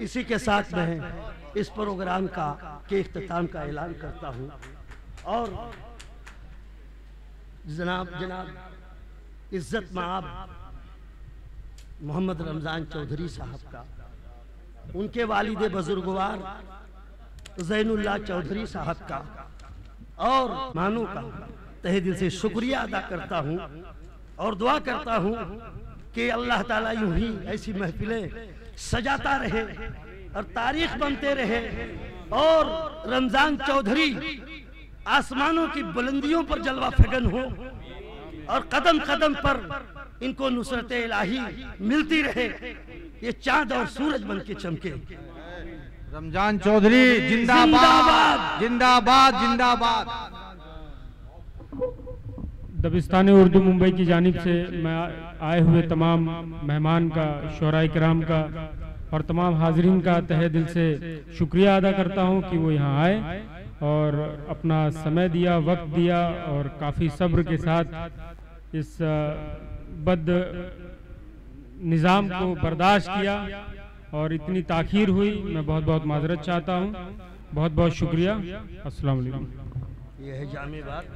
इसी के साथ मैं इस प्रोग्राम के इख्तिताम का ऐलान करता हूँ और जनाब इज्जत माब मोहम्मद रमज़ान चौधरी साहब का, उनके वालिद बुजुर्गवार ज़ैनुल्लाह चौधरी साहब का और मानू का तहे दिल से शुक्रिया अदा करता हूँ और दुआ करता हूँ कि अल्लाह ताला यूं ही ऐसी महफिलें सजाता रहे और तारीख बनते रहे और रमज़ान चौधरी आसमानों की बुलंदियों पर जलवा फगन हो और कदम कदम पर इनको नुसरत इलाही मिलती रहे, ये चांद और सूरज बन के चमके। रमज़ान चौधरी जिंदाबाद जिंदाबाद जिंदाबाद। दबिस्तान उर्दू मुंबई की जानिब से मैं आए हुए तमाम मेहमान का, शोराए किराम का और तमाम हाजरीन का तहे दिल से शुक्रिया अदा करता हूं कि वो यहाँ आए और अपना समय दिया, वक्त दिया और काफ़ी सब्र के साथ इस बद निज़ाम को बर्दाश्त किया और इतनी ताख़ीर हुई। मैं बहुत बहुत माजरत चाहता हूँ। बहुत बहुत शुक्रिया। अस्सलाम वालेकुम। यह है जामे बात।